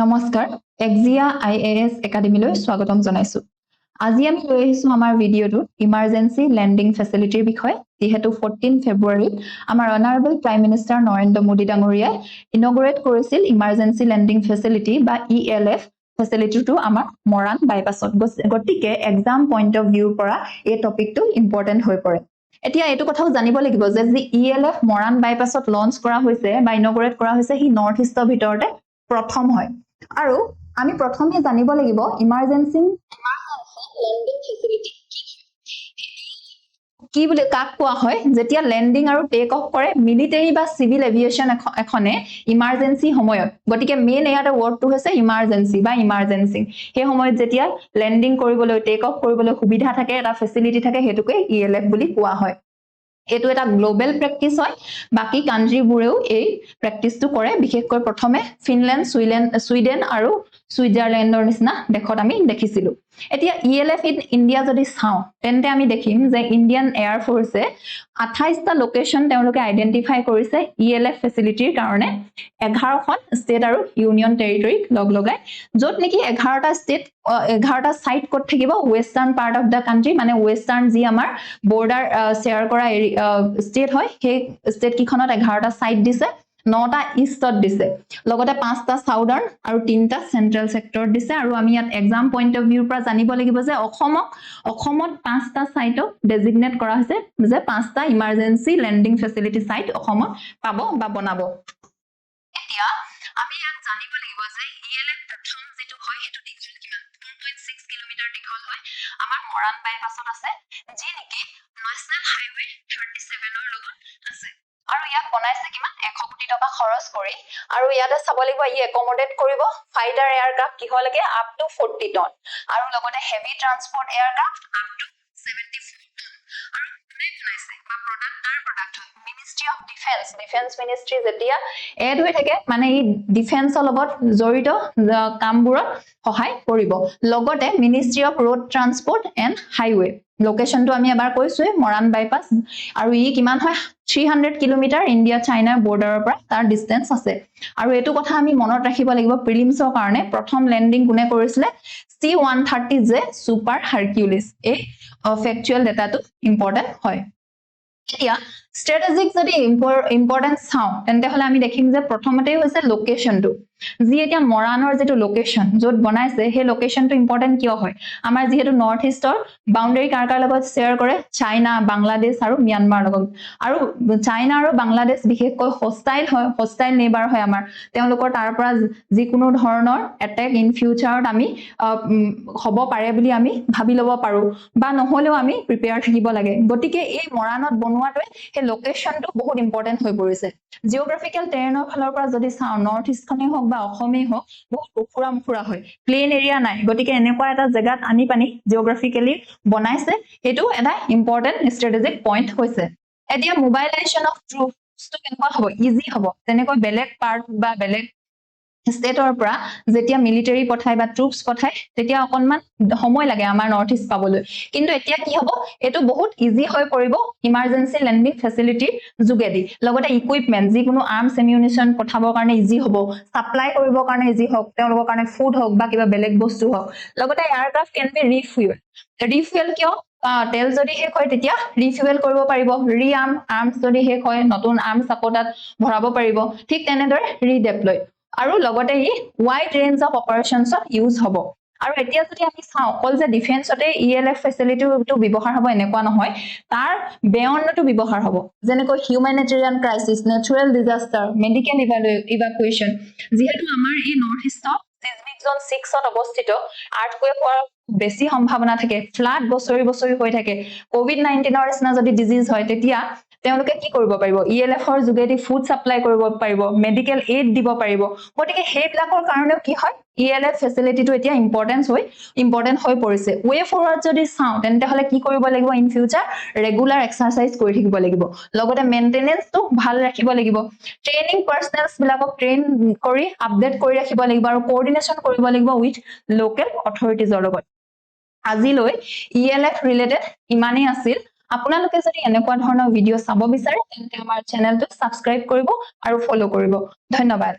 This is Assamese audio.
নমস্কাৰ এক্সিয়া IAS একাডেমীলৈ স্বাগতম জনাইছো আজি আমি লৈ আহিছো আমাৰ ভিডিঅটো ইমাৰ্জেন্সি লেন্ডিং ফেচিলিটিৰ বিষয়ে যেহেতু 14 ফেব্ৰুৱাৰীত আমাৰ honourable prime minister Narendra Modi ডাঙৰীয়াই ইনগ্ৰেট কৰিছিল ইমাৰ্জেন্সি লেন্ডিং ফেচিলিটি বা ELF ফেচিলিটিটো আমাৰ মৰাণ বাইপাছত গতিকে এক্সাম পইণ্ট অফ ভিউৰ পৰা এই টপিকটো ইম্পৰ্টেন্ট হৈ পৰে এতিয়া এটো কথাও জানিব লাগিব যে ELF মৰাণ বাইপাছত লঞ্চ কৰা হৈছে বা ইনগ্ৰেট কৰা হৈছে হি নৰ্থ ইষ্টৰ ভিতৰতে প্ৰথম হয় আৰু আমি প্ৰথমে জানিব লাগিব ইমাৰ্জেন্সি লেন্ডিং ফেচিলিটি কি বুলি কাক কোৱা হয় যেতিয়া লেন্ডিং আৰু টেক অফ কৰে মিলিটাৰী বা সিভিল এভিয়েশন এখনে ইমাৰ্জেন্সি সময়ত গতিকে মেইন ইয়াতে ওয়াৰ্ডটো হৈছে ইমাৰ্জেন্সি বা ইমাৰ্জেন্সি সেই সময়ত যেতিয়া লেন্ডিং কৰিবলৈ টেক অফ কৰিবলৈ সুবিধা থাকে এটা ফেচিলিটি থাকে হেতুকে ELF বুলি কোৱা হয় এটো এটা গ্লোবাল প্ৰেক্টিস হয় বাকি কান্ট্ৰিবোৰেও এই প্ৰেক্টিসটো কৰে বিশেষকৈ প্ৰথমে ফিনল্যান্ড সুইডেন আৰু সুইজাৰল্যান্ডৰ নিচিনা দেখত আমি দেখিছিলো এতিয়া ELF ইন ইন্ডিয়া যদি চাও তেন্তে আমি দেখিম যে ইন্ডিয়ান এয়াৰ ফোৰ্সে 28 টা লোকেশন তেওঁলোকে আইডেন্টিফাই কৰিছে ELF ফেচিলিটিৰ কাৰণে 11খন ষ্টেট আৰু ইউনিয়ন টেৰিটৰি লগলগাই যত নেকি 11টা ষ্টেট 11টা সাইট কত থাকিব western part of the country মানে ওয়েস্টাৰ্ন জি আমাৰ বৰ্ডাৰ শেয়াৰ কৰা ষ্টেট হয় সেই ষ্টেট কিখনত 11টা সাইট দিছে 9টা ইষ্টত দিছে লগতে 5টা সাউদাৰ্ণ আৰু 3টা সেন্ট্ৰেল সেক্টৰ দিছে আৰু আমি ইয়াত এক্সাম পইণ্ট অফ ভিউৰ পৰা জানিব লাগিব যে অসমত 5টা সাইটক ডেজিগনেট কৰা হৈছে যে 5টা ইমাৰ্জেন্সি লেন্ডিং ফেচিলিটি সাইট অসমত পাব বা বনাব এতিয়া আমি ইয়াত জানিব লাগিব যে ELF প্ৰথম যেটো হয় হেতু দীঘল কিমান 2.6 কিলোমিটাৰ দীঘল হয় আমাৰ মৰাণ বাইপাছত আছে যি নেকি নেশনাল হাইৱে 37 ৰ লগত আছে আৰু ইয়াক বনাইছে কিমান 100 কোটি টকা খৰচ কৰি আৰু ইয়াতে চাব লাগিব ই একমোডেট কৰিব ফাইটাৰ এয়াৰক্ৰাফট কিহলৈকে আপ টু 40 টন আৰু লগতে heavy transport aircraft up to 74 ton আৰু কোনে বনাইছে বা product ministry of defence ministry যেতিয়া এড হৈ থাকে মানে ই ডিফেন্সৰ লগত জড়িত কামবোৰত সহায় কৰিব লগতে ministry of road transport and highway লোকেশনটো আমি এবাৰ কৈছোৱে মৰাণ বাইপাস আৰু ই কিমান হয় 300 কিলোমিটাৰ ইন্ডিয়া চাইনাৰ বৰ্ডাৰৰ পৰা তাৰ ডিসটেন্স আছে আৰু এটো কথা আমি মনত ৰাখিব লাগিব প্ৰিলিমছৰ কাৰণে প্ৰথম লেন্ডিং কোনে কৰিছিলে C-130 যে সুপাৰ হাৰকিউলিস এই ফেক্চুৱেল ডাটাটো ইম্পৰ্টেন্ট হয় এতিয়া স্ট্ৰেটেজিক যদি ইম্পৰ্টেন্স চাও তেন্তে হলে আমি দেখিম যে প্ৰথমতেই হৈছে লোকেশনটো যি এতিয়া মৰাণৰ যেটো লোকেশন যত বনাইছে হে লোকেশনটো ইম্পৰ্টেন্ট কিয় হয় আমাৰ যেহেতু নৰ্থ ইষ্টৰ বাউন্ডাৰী কাৰকাৰ লগত শেয়াৰ কৰে চাইনা বাংলাদেশ আৰু মিয়ানমাৰ লগত আৰু চাইনা আৰু বাংলাদেশ বিশেষকৈ হস্টাইল নেবাৰ হয় আমাৰ তেওঁলোকৰ তাৰ পৰা যিকোনো ধৰণৰ এটেক ইন ফিউচাৰত আমি হ'ব পাৰে বুলি আমি ভাবি লব পাৰো বা নহলেও আমি প্ৰিপেয়াৰ থাকিব লাগে গতিকে এই মৰাণত বনোৱাটোৱে সেই লোকেশনটো বহুত ইম্পৰ্টেন্ট হৈ পৰিছে জিওগ্ৰাফিক্যাল টেৰেনৰ ফালৰ পৰা যদি চাও নৰ্থ ইষ্টখনে হওক বা অসমেই হওক বহুত উফুৰা হয় প্লেন এৰিয়া নাই গতিকে এনেকুৱা এটা জায়গাত আনি পানি জিওগ্ৰাফিক্যালি বনাইছে এটো এটা ইম্পৰ্টেন্ট স্ট্ৰেটেজিক পইণ্ট হৈছে এতিয়া মোবাইলাইজেশন অফ ট্ৰুপছটো কেনেকুৱা হ'ব ইজি হ'ব তেনেকৈ বেলেগ পাৰ্ট বা বেলেগ ষ্টেটৰ পৰা যেতিয়া মিলিটাৰী পঠাই বা ট্ৰুপছ পঠাই তেতিয়া অকনমান সময় লাগে আমাৰ নৰ্থ ইষ্ট পাবলৈ কিন্তু এতিয়া কি হ'ব এটো বহুত ইজি হৈ পৰিব ইমাৰ্জেন্সি লেন্ডিং ফেচিলিটি যোগেদি লগতে ইকুইপমেন্ট যিকোনো আৰ্মছ এমিউনিশন পঠাবৰ কাৰণে ইজি হ'ব সাপ্লাই কৰিবৰ কাৰণে ইজি হ'ব তেওঁলোকৰ কাৰণে ফুড হওক বা কিবা বেলেগ বস্তু হওক লগতে এয়াৰক্ৰাফট কেন বি ৰিফুৱেল কিয় তেল যদি শেষ হয় তেতিয়া ৰিফুৱেল কৰিব পাৰিব আৰ্মছ যদি শেষ হয় নতুন আৰ্মছ আকৌ তাত ভৰাব পাৰিব ঠিক তেনেদৰে ৰিডেপ্লয় আৰু লগতে ই ওয়াইড ৰেঞ্জ অফ অপাৰেশনছত ইউজ হ'ব আৰু এতিয়া যদি আমি চাও অকল যে ডিফেন্সতে ELF ফেচিলিটিটো ব্যৱহাৰ হ'ব এনেকুৱা নহয় তাৰ বেয়ণ্ডটো ব্যৱহাৰ হ'ব যেনেকৈ হিউম্যানিটেৰিয়ান ক্ৰাইসিস নেচাৰেল ডিজাস্টাৰ মেডিকেল ইভাকুৱেশন যেহেতু আমাৰ এই নৰ্থ ইষ্টত সিজমিক জোন 6 ত অৱস্থিত আৰ্থকুৱেক হোৱাৰ বেছি সম্ভাৱনা থাকে ফ্লাড বছৰি হৈ থাকে কোভিড-19 ৰ নিচিনা যদি ডিজিজ হয় তেতিয়া তেওঁলোকে কি কৰিব পাৰিব ELF ৰ যোগেদি ফুড সাপ্লাই কৰিব পাৰিব মেডিকেল এইড দিব পাৰিব গতিকে হেইবিলাকৰ কাৰণেও কি হয় ELF ফেচিলিটিটো এতিয়া ইম্পৰ্টেন্ট হৈ পৰিছে ওয়ে ফৰৱাৰ্ড যদি চাও তেন্তে হলে কি কৰিব লাগিব ইন ফিউচাৰ ৰেগুলাৰ এক্সাৰসাইজ কৰি থাকিব লাগিব লগতে মেইনটেনেন্সটো ভাল ৰাখিব লাগিব ট্ৰেইনিং পাৰ্সনেলস বিলাকক ট্ৰেইন কৰি আপডেট কৰি ৰাখিব লাগিব আৰু কোঅৰ্ডিনেশন কৰিব লাগিব উইথ লোকেল অথৰিটিজৰ লগত আজিলৈ ELF ৰিলেটেড ইমানেই আছিল আপোনালোকে যদি এনেকুৱা ধৰণৰ ভিডিও চাব বিচাৰে তেন্তে আমাৰ চেনেলটো সাবস্ক্ৰাইব কৰিব আৰু ফলো কৰিব ধন্যবাদ